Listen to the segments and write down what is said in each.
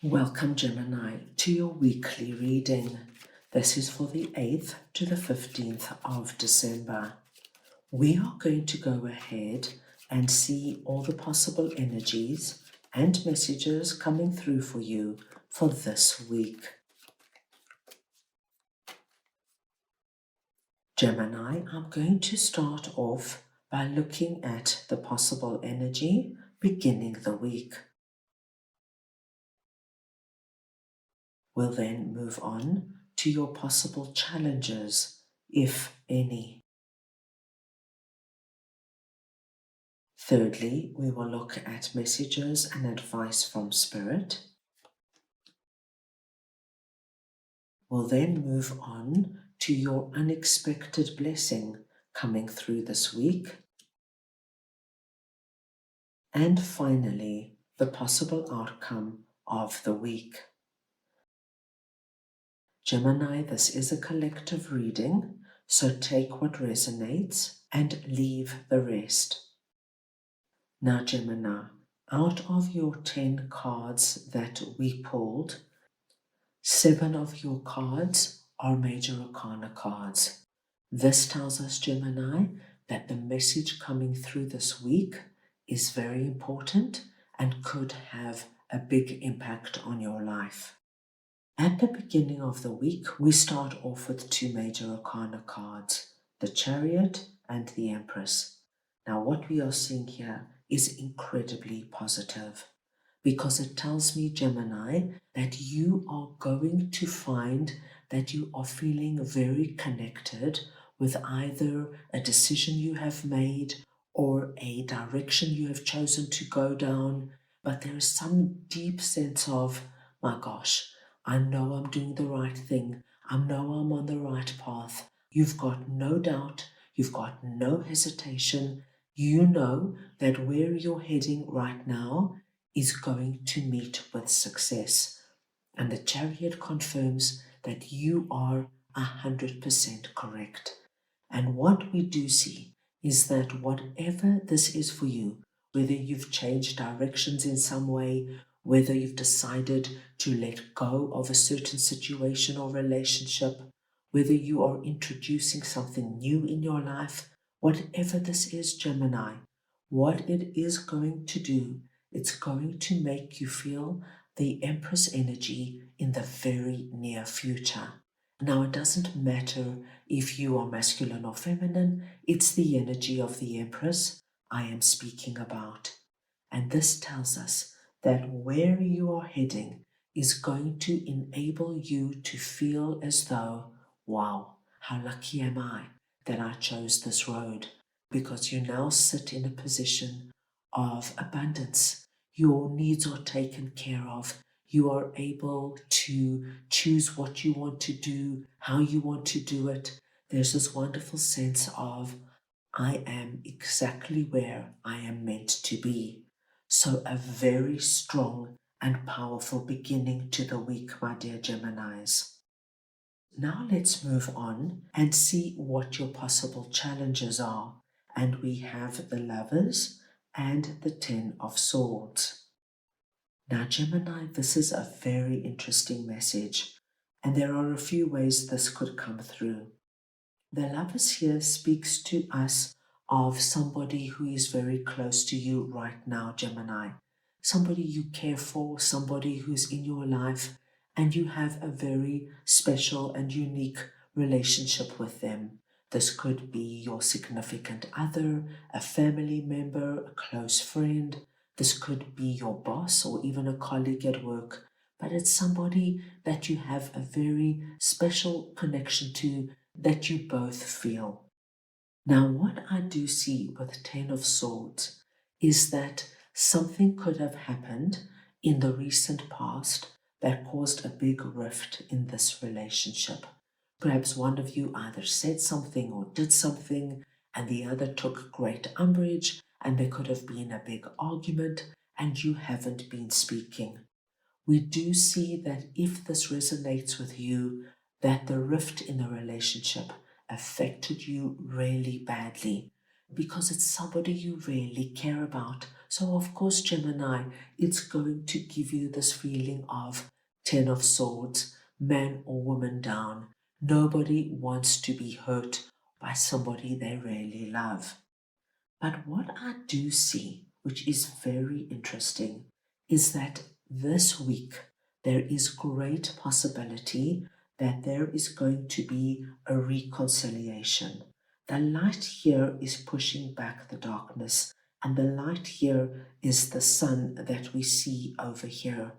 Welcome, Gemini, to your weekly reading. This is for the 8th to the 15th of December. We are going to go ahead and see all the possible energies and messages coming through for you for this week. Gemini, I'm going to start off by looking at the possible energy beginning the week. We'll then move on to your possible challenges, if any. Thirdly, we will look at messages and advice from Spirit. We'll then move on to your unexpected blessing coming through this week. And finally, the possible outcome of the week. Gemini, this is a collective reading, so take what resonates and leave the rest. Now, Gemini, out of your 10 cards that we pulled, 7 of your cards are Major Arcana cards. This tells us, Gemini, that the message coming through this week is very important and could have a big impact on your life. At the beginning of the week, we start off with 2 Major Arcana cards, the Chariot and the Empress. Now, what we are seeing here is incredibly positive because it tells me, Gemini, that you are going to find that you are feeling very connected with either a decision you have made or a direction you have chosen to go down, but there is some deep sense of, my gosh, I know I'm doing the right thing. I know I'm on the right path. You've got no doubt. You've got no hesitation. You know that where you're heading right now is going to meet with success. And the Chariot confirms that you are 100% correct. And what we do see is that whatever this is for you, whether you've changed directions in some way, whether you've decided to let go of a certain situation or relationship, whether you are introducing something new in your life, whatever this is, Gemini, what it is going to do, it's going to make you feel the Empress energy in the very near future. Now, it doesn't matter if you are masculine or feminine, it's the energy of the Empress I am speaking about. And this tells us that where you are heading is going to enable you to feel as though, wow, how lucky am I that I chose this road, because you now sit in a position of abundance. Your needs are taken care of. You are able to choose what you want to do, how you want to do it. There's this wonderful sense of, I am exactly where I am meant to be. So a very strong and powerful beginning to the week, my dear Geminis. Now let's move on and see what your possible challenges are. And we have the Lovers and the 10 of Swords. Now, Gemini, this is a very interesting message, and there are a few ways this could come through. The Lovers here speaks to us of somebody who is very close to you right now, Gemini. Somebody you care for, somebody who's in your life, and you have a very special and unique relationship with them. This could be your significant other, a family member, a close friend. This could be your boss or even a colleague at work, but it's somebody that you have a very special connection to, that you both feel. Now, what I do see with 10 of Swords is that something could have happened in the recent past that caused a big rift in this relationship. Perhaps one of you either said something or did something, and the other took great umbrage, and there could have been a big argument, and you haven't been speaking. We do see that if this resonates with you, that the rift in the relationship affected you really badly. because it's somebody you really care about. So of course, Gemini, it's going to give you this feeling of Ten of Swords, man or woman down. Nobody wants to be hurt by somebody they really love. But what I do see, which is very interesting, is that this week there is great possibility that there is going to be a reconciliation. The light here is pushing back the darkness, and the light here is the sun that we see over here.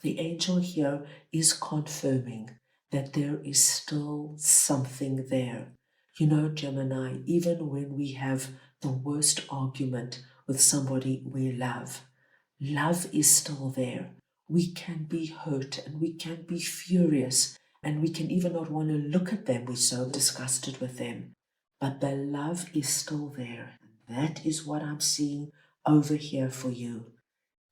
The angel here is confirming that there is still something there. You know, Gemini, even when we have the worst argument with somebody we love, love is still there. We can be hurt and we can be furious and we can even not want to look at them. We're so disgusted with them. But the love is still there. And that is what I'm seeing over here for you.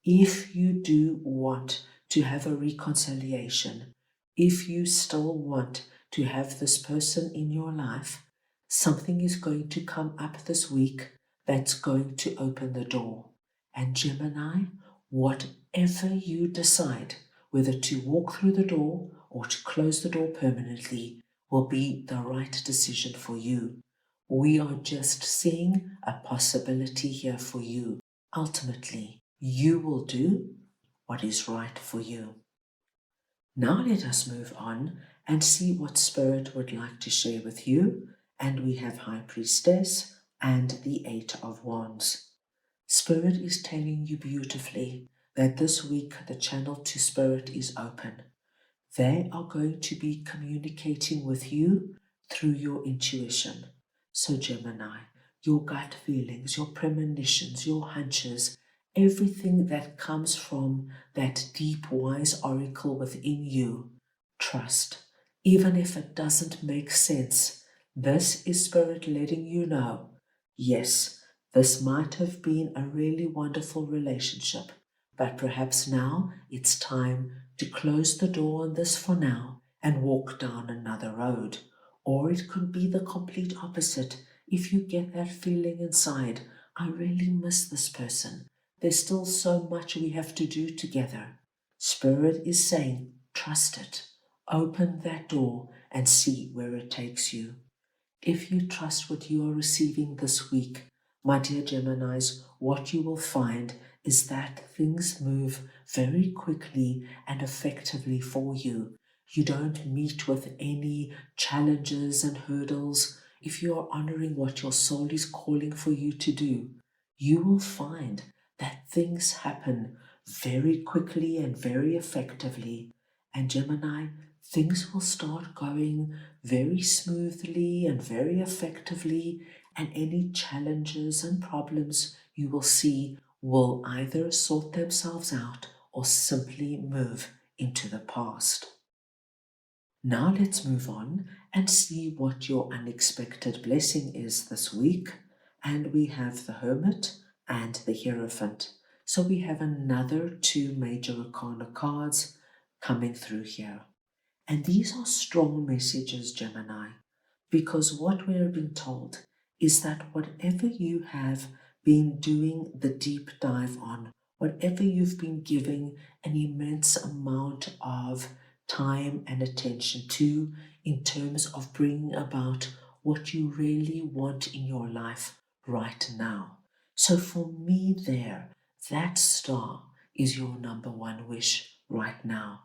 If you do want to have a reconciliation, if you still want to have this person in your life, something is going to come up this week that's going to open the door. And Gemini, whatever you decide, whether to walk through the door or to close the door permanently, will be the right decision for you. We are just seeing a possibility here for you. Ultimately, you will do what is right for you. Now let us move on and see what Spirit would like to share with you. And we have High Priestess and the Eight of Wands. Spirit is telling you beautifully that this week the channel to Spirit is open. They are going to be communicating with you through your intuition. So Gemini, your gut feelings, your premonitions, your hunches, everything that comes from that deep wise oracle within you, trust. Even if it doesn't make sense, this is Spirit letting you know, yes, this might have been a really wonderful relationship, but perhaps now it's time to close the door on this for now and walk down another road. Or it could be the complete opposite. If you get that feeling inside, I really miss this person. There's still so much we have to do together. Spirit is saying, trust it. Open that door and see where it takes you. If you trust what you are receiving this week, my dear Geminis, what you will find is that things move very quickly and effectively for you. You don't meet with any challenges and hurdles. If you are honoring what your soul is calling for you to do, you will find that things happen very quickly and very effectively. And Gemini, things will start going very smoothly and very effectively, and any challenges and problems you will see will either sort themselves out or simply move into the past. Now let's move on and see what your unexpected blessing is this week. And we have the Hermit and the Hierophant. So we have another two major arcana cards coming through here. And these are strong messages, Gemini, because what we're being told is that whatever you have been doing the deep dive on, whatever you've been giving an immense amount of time and attention to in terms of bringing about what you really want in your life right now. So for me there, that star is your number one wish right now.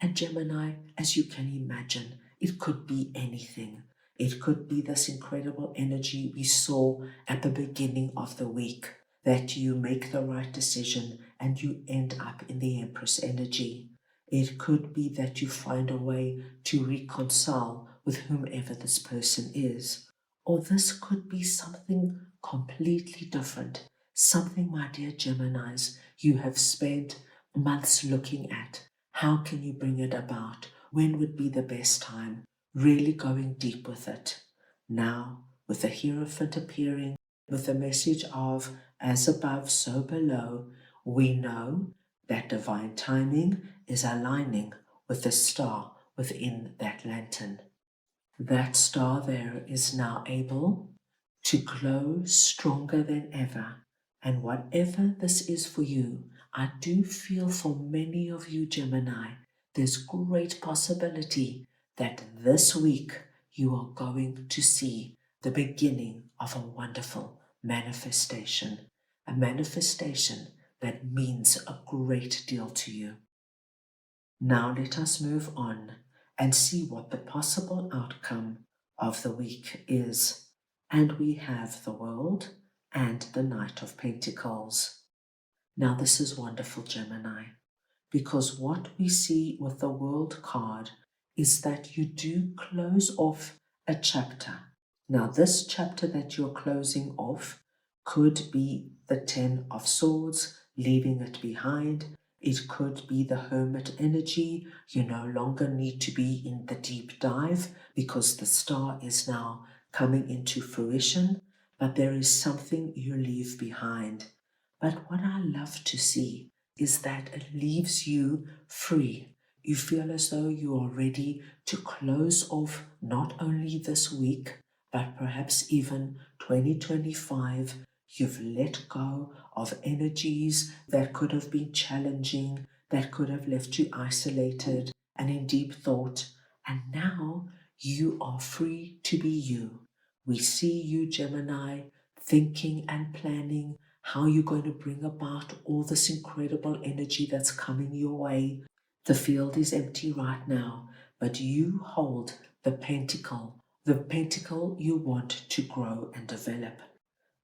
And Gemini, as you can imagine, it could be anything. It could be this incredible energy we saw at the beginning of the week, that you make the right decision and you end up in the Empress energy. It could be that you find a way to reconcile with whomever this person is. Or this could be something completely different, something, my dear Geminis, you have spent months looking at. How can you bring it about? When would be the best time? Really going deep with it. Now, with the Hierophant appearing, with the message of as above, so below, we know that divine timing is aligning with the star within that lantern. That star there is now able to glow stronger than ever. And whatever this is for you, I do feel for many of you, Gemini, there's great possibility that this week you are going to see the beginning of a wonderful manifestation, a manifestation that means a great deal to you. Now let us move on and see what the possible outcome of the week is. And we have the World and the Knight of Pentacles. Now this is wonderful, Gemini, because what we see with the World card is that you do close off a chapter. Now this chapter that you're closing off could be the Ten of Swords, leaving it behind. It could be the Hermit energy. You no longer need to be in the deep dive because the star is now coming into fruition, but there is something you leave behind. But what I love to see is that it leaves you free. You feel as though you are ready to close off not only this week, but perhaps even 2025. You've let go of energies that could have been challenging, that could have left you isolated and in deep thought. And now you are free to be you. We see you, Gemini, thinking and planning how you're going to bring about all this incredible energy that's coming your way. The field is empty right now, but you hold the pentacle you want to grow and develop.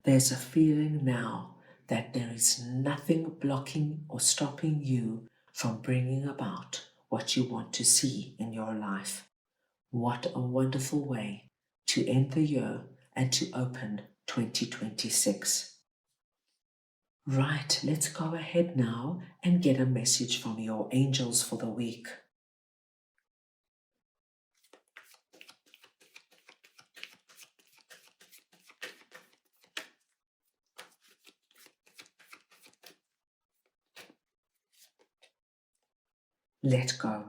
There's a feeling now that there is nothing blocking or stopping you from bringing about what you want to see in your life. What a wonderful way to end the year and to open 2026. Right, let's go ahead now and get a message from your angels for the week. Let go.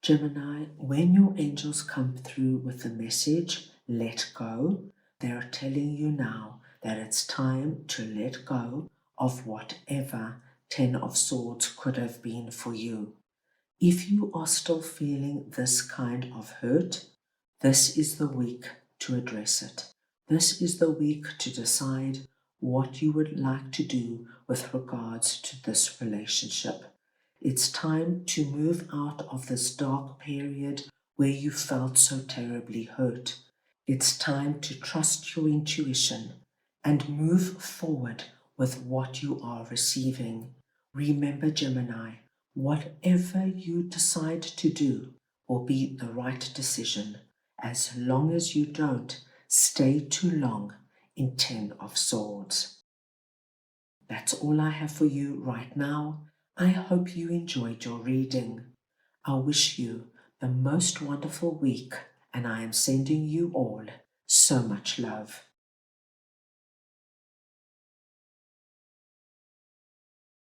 Gemini, when your angels come through with the message, let go, they are telling you now that it's time to let go of whatever Ten of Swords could have been for you. If you are still feeling this kind of hurt, this is the week to address it. This is the week to decide what you would like to do with regards to this relationship. It's time to move out of this dark period where you felt so terribly hurt. It's time to trust your intuition and move forward with what you are receiving. Remember, Gemini, whatever you decide to do will be the right decision as long as you don't stay too long in Ten of Swords. That's all I have for you right now. I hope you enjoyed your reading. I wish you the most wonderful week, and I am sending you all so much love.